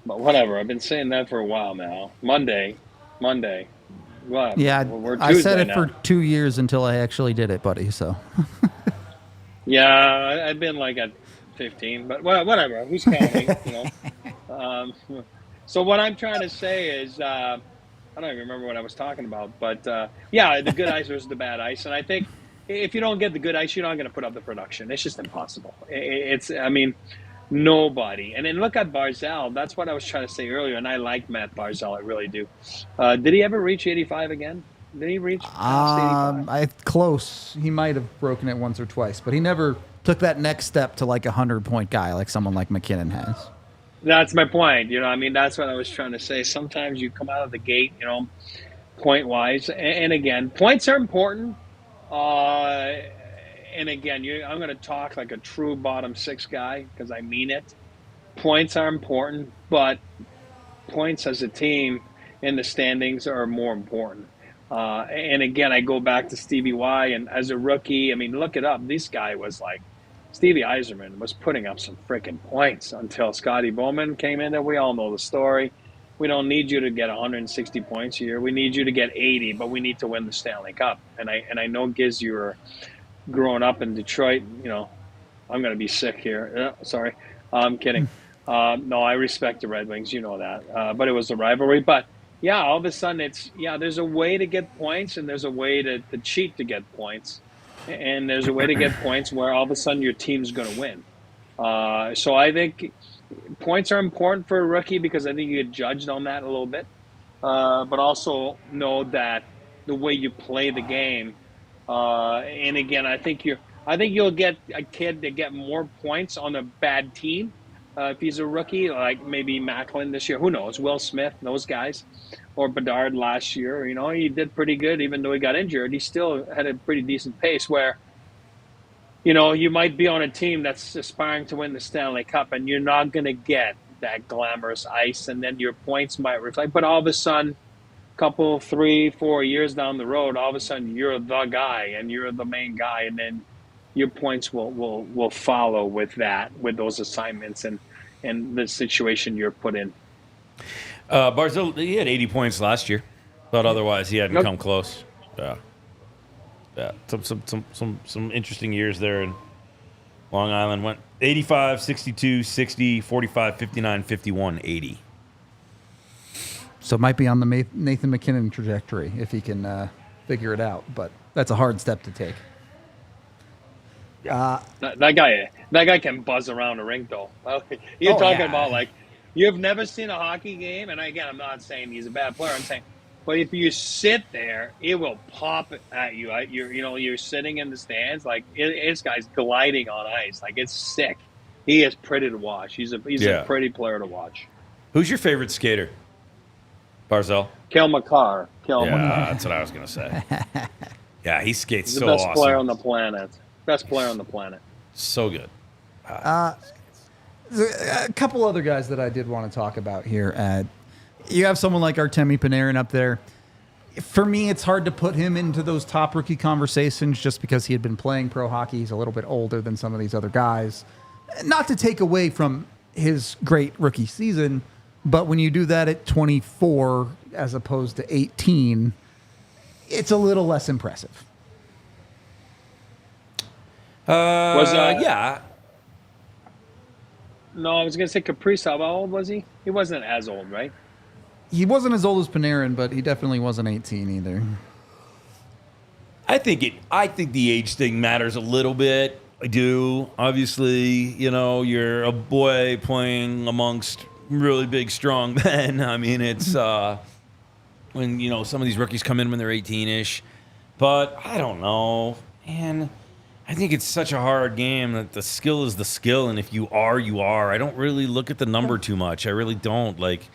whatever. I've been saying that for a while now. Monday. Well, yeah, we're I said it now. for 2 years until I actually did it, buddy. So. Yeah, I've been like at 15, but whatever. Who's counting? You know. So what I'm trying to say is, I don't even remember what I was talking about, but yeah, the good ice versus the bad ice, and I think if you don't get the good ice, you're not going to put up the production. It's just impossible. I mean, nobody. And then look at Barzal. That's what I was trying to say earlier, and I like Matt Barzal. I really do. Did he ever reach 85 again? Did he reach past 85? Close. He might have broken it once or twice, but he never took that next step to like a 100-point guy like someone like MacKinnon has. That's my point. You know, I mean, that's what I was trying to say. Sometimes you come out of the gate, you know, point-wise. And again, points are important. And again, I'm going to talk like a true bottom six guy because I mean it. Points are important, but points as a team in the standings are more important. And again, I go back to Stevie Y, and as a rookie, I mean, look it up. This guy was like, Stevie Yzerman was putting up some freaking points until Scotty Bowman came in. And we all know the story. We don't need you to get 160 points a year. We need you to get 80, but we need to win the Stanley Cup. And I know, Giz, you were growing up in Detroit. You know, I'm going to be sick here. Sorry. I'm kidding. No, I respect the Red Wings. You know that. But it was a rivalry. But, yeah, all of a sudden there's a way to get points, and there's a way to cheat to get points. And there's a way to get points where all of a sudden your team's going to win. So I think points are important for a rookie because I think you get judged on that a little bit. But also know that the way you play the game. And again, I think you'll get a kid to get more points on a bad team if he's a rookie, like maybe Macklin this year. Who knows? Will Smith, those guys. Or Bedard last year, you know, he did pretty good. Even though he got injured, he still had a pretty decent pace where, you know, you might be on a team that's aspiring to win the Stanley Cup and you're not going to get that glamorous ice, and then your points might reflect. But all of a sudden, couple 3-4 years down the road, all of a sudden you're the guy and you're the main guy, and then your points will follow with those assignments and the situation you're put in. Barzal, he had 80 points last year, but otherwise he hadn't come close. Yeah, some interesting years there in Long Island. Went 85, 62, 60, 45, 59, 51, 80. So it might be on the Nathan MacKinnon trajectory if he can figure it out, but that's a hard step to take. That guy can buzz around a rink, though. You're talking about, like, you've never seen a hockey game, and again, I'm not saying he's a bad player. I'm saying, but if you sit there, it will pop at you. You're sitting in the stands, like this guy's gliding on ice, like it's sick. He is pretty to watch. He's a pretty player to watch. Who's your favorite skater? Barzal? Cale Makar. That's what I was gonna say. Yeah, he skates He's so the best awesome. player on the planet. Best player on the planet. So good. A couple other guys that I did want to talk about here. You have someone like Artemi Panarin up there. For me, it's hard to put him into those top rookie conversations just because he had been playing pro hockey. He's a little bit older than some of these other guys. Not to take away from his great rookie season, but when you do that at 24 as opposed to 18, it's a little less impressive. Yeah. No, I was going to say Kaprizov. How old was he? He wasn't as old, right? He wasn't as old as Panarin, but he definitely wasn't 18 either. I think the age thing matters a little bit. I do. Obviously, you're a boy playing amongst really big, strong men. I mean, it's when, some of these rookies come in when they're 18-ish. But I don't know. Man, I think it's such a hard game that the skill is the skill. And if you are, you are. I don't really look at the number too much. I really don't. Like,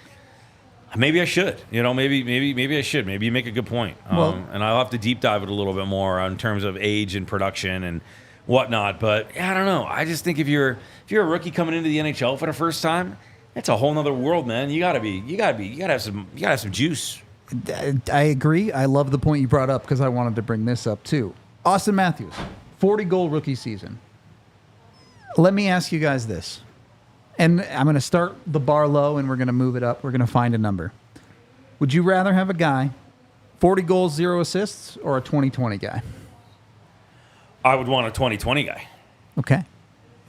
maybe I should. Maybe I should. Maybe you make a good point. And I'll have to deep dive it a little bit more in terms of age and production and whatnot. But yeah, I don't know. I just think if you're a rookie coming into the NHL for the first time, it's a whole nother world, man. You gotta have some juice. I agree. I love the point you brought up because I wanted to bring this up too. Austin Matthews, 40-goal rookie season. Let me ask you guys this. And I'm going to start the bar low and we're going to move it up. We're going to find a number. Would you rather have a guy, 40 goals, 0 assists, or a 20-20 guy? I would want a 20-20 guy. Okay.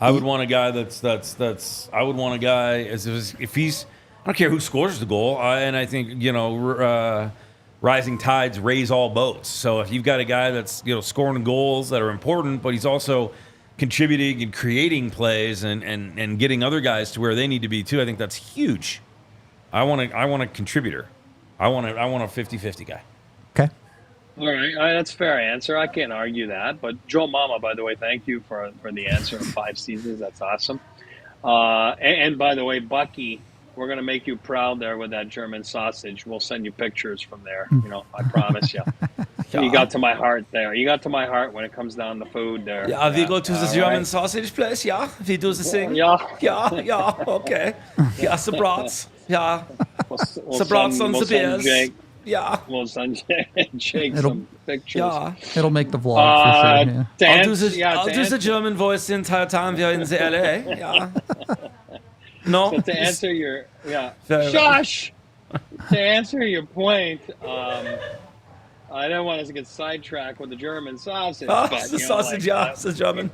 I would want a guy I would want a guy if he's, I don't care who scores the goal. And I think, rising tides raise all boats. So if you've got a guy that's, scoring goals that are important, but he's also contributing and creating plays and getting other guys to where they need to be too, I think that's huge. I want a contributor. I want a 50-50 guy. Okay. All right, that's a fair answer. I can't argue that. But Joe Mama, by the way, thank you for the answer of 5 seasons. That's awesome. And by the way, Bucky, we're going to make you proud there with that German sausage. We'll send you pictures from there. I promise you. You got to my heart there. You got to my heart when it comes down to food there. Yeah, we go to the German sausage place, yeah. We do the thing. Yeah, okay. Yeah, the brats. Yeah. The brats and the beers. Yeah. We'll send Jake some pictures. Yeah. It'll make the vlog for sure. Yeah. I'll do the German voice the entire time we are in the LA. Yeah. No. So to answer your shush. To answer your point, I don't want us to get sidetracked with the German sausage. Oh, but, the sausage, it's German.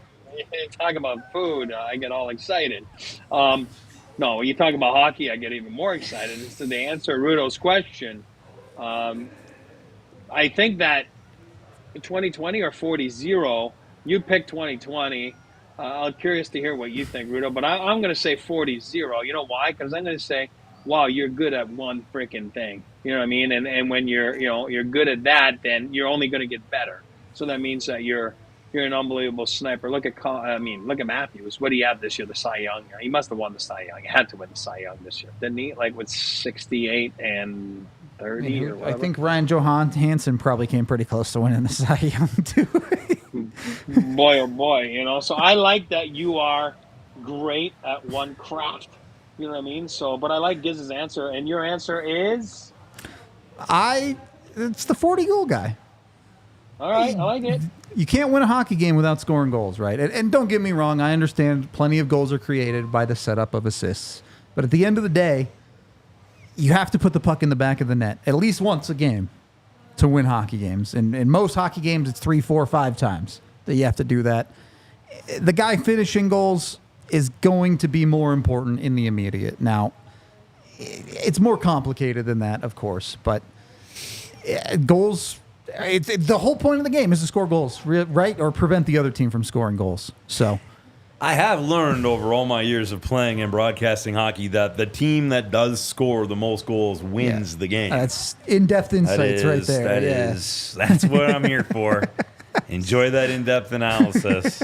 Talk about food, I get all excited. No, when you talk about hockey, I get even more excited. So to answer Rudo's question, I think that 2020 or 40-0, you pick 2020. I'm curious to hear what you think, Rudo, but I'm going to say 40-0. You know why? Because I'm going to say, wow, you're good at one freaking thing. You know what I mean? And when you're good at that, then you're only going to get better. So that means that you're an unbelievable sniper. Look at Matthews. What did he have this year? The Cy Young. He must have won the Cy Young. He had to win the Cy Young this year, didn't he? Like with 68 and 30 or whatever. I think Ryan Johansson probably came pretty close to winning the Cy Young too. Boy, oh boy, So I like that you are great at one craft. You know what I mean? So, but I like Giz's answer, and your answer is? It's the 40-goal guy. All right, I like it. You can't win a hockey game without scoring goals, right? And don't get me wrong, I understand plenty of goals are created by the setup of assists. But at the end of the day, you have to put the puck in the back of the net at least once a game to win hockey games. And in most hockey games, it's 3, 4, 5 times that you have to do that. The guy finishing goals is going to be more important in the immediate. Now, it's more complicated than that, of course, but goals, the whole point of the game is to score goals, right? Or prevent the other team from scoring goals. So I have learned over all my years of playing and broadcasting hockey that the team that does score the most goals wins the game. That's in-depth insights right there. That's what I'm here for. Enjoy that in-depth analysis.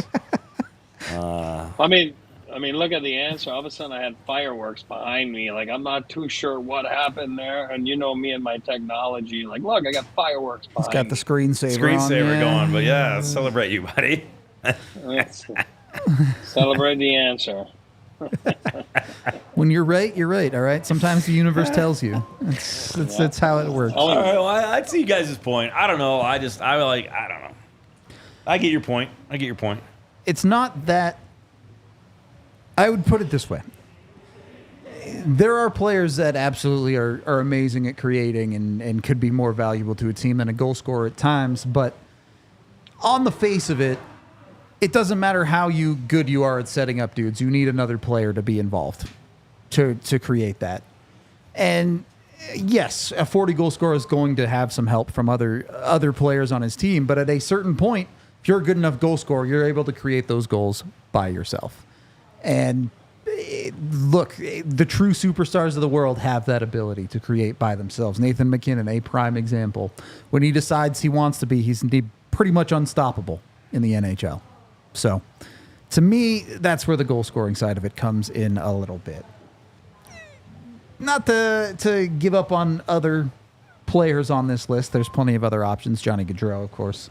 I mean, look at the answer. All of a sudden, I had fireworks behind me. Like, I'm not too sure what happened there. And you know me and my technology. Like, look, I got fireworks behind me. He's got the screensaver going. But yeah, let's celebrate you, buddy. Let's celebrate the answer. When you're right, you're right. All right. Sometimes the universe tells you. That's how it works. All right. Well, I'd see you guys' point. I don't know. I don't know. I get your point. It's not that. I would put it this way. There are players that absolutely are amazing at creating and could be more valuable to a team than a goal scorer at times. But on the face of it, it doesn't matter how good you are at setting up dudes. You need another player to be involved to create that. And yes, a 40-goal scorer is going to have some help from other players on his team. But at a certain point, if you're a good enough goal scorer, you're able to create those goals by yourself. And look, the true superstars of the world have that ability to create by themselves. Nathan MacKinnon, a prime example. When he decides he wants to be, he's indeed pretty much unstoppable in the NHL. So, to me, that's where the goal-scoring side of it comes in a little bit. Not to give up on other players on this list. There's plenty of other options. Johnny Gaudreau, of course,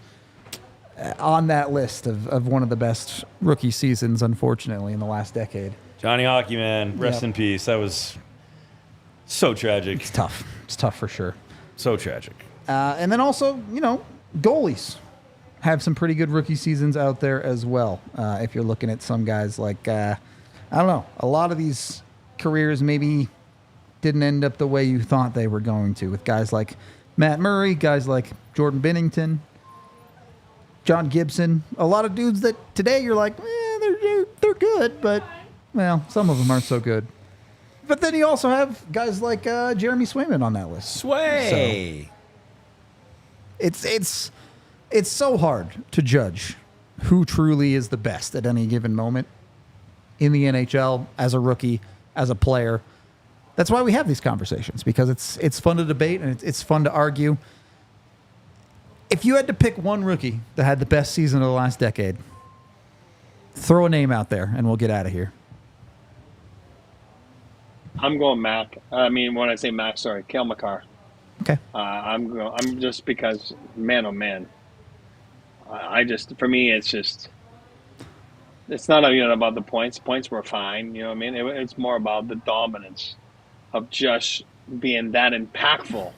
on that list of one of the best rookie seasons, unfortunately, in the last decade. Johnny Hockey, man, rest in peace. That was so tragic. It's tough. It's tough for sure. So tragic. And then also, goalies have some pretty good rookie seasons out there as well. If you're looking at some guys like, I don't know, a lot of these careers maybe didn't end up the way you thought they were going to, with guys like Matt Murray, guys like Jordan Binnington, John Gibson, a lot of dudes that today you're like, they're good, but, well, some of them aren't so good. But then you also have guys like Jeremy Swayman on that list. Sway! So it's so hard to judge who truly is the best at any given moment in the NHL, as a rookie, as a player. That's why we have these conversations, because it's fun to debate and it's fun to argue. If you had to pick one rookie that had the best season of the last decade, throw a name out there and we'll get out of here. I'm going Mac. I mean, when I say Mac, sorry, Cale Makar. Okay. I'm just because, man, oh man. For me, it's not even about the points. Points were fine. You know what I mean? It's more about the dominance of just being that impactful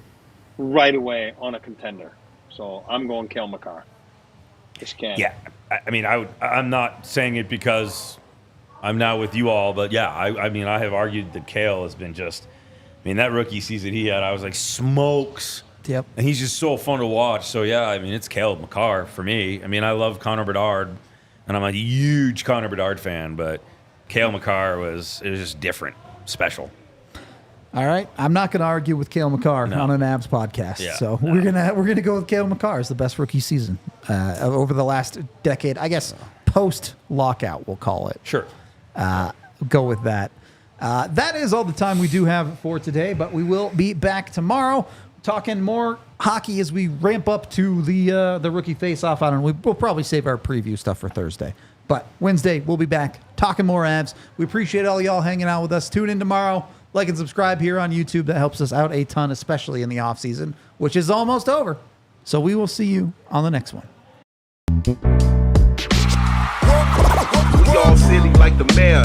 right away on a contender. So I'm going Cale Makar. Just can't. Yeah, I mean, I'm not saying it because I'm now with you all, but yeah, I mean, I have argued that Cale has been that rookie season he had, I was like, smokes. Yep. And he's just so fun to watch. So yeah, I mean, it's Cale Makar for me. I mean, I love Connor Bedard, and I'm a huge Connor Bedard fan, but Cale Makar was just different, special. All right, I'm not going to argue with Cale Makar on an Avs podcast. Yeah, so we're gonna go with Cale Makar as the best rookie season over the last decade. I guess post lockout, we'll call it. Sure. Go with that. That is all the time we do have for today, but we will be back tomorrow talking more hockey as we ramp up to the rookie face-off. I don't know. We'll probably save our preview stuff for Thursday. But Wednesday, we'll be back talking more Avs. We appreciate all y'all hanging out with us. Tune in tomorrow. Like and subscribe here on YouTube. That helps us out a ton, especially in the off-season, which is almost over. So we will see you on the next one. We all silly like the mayor.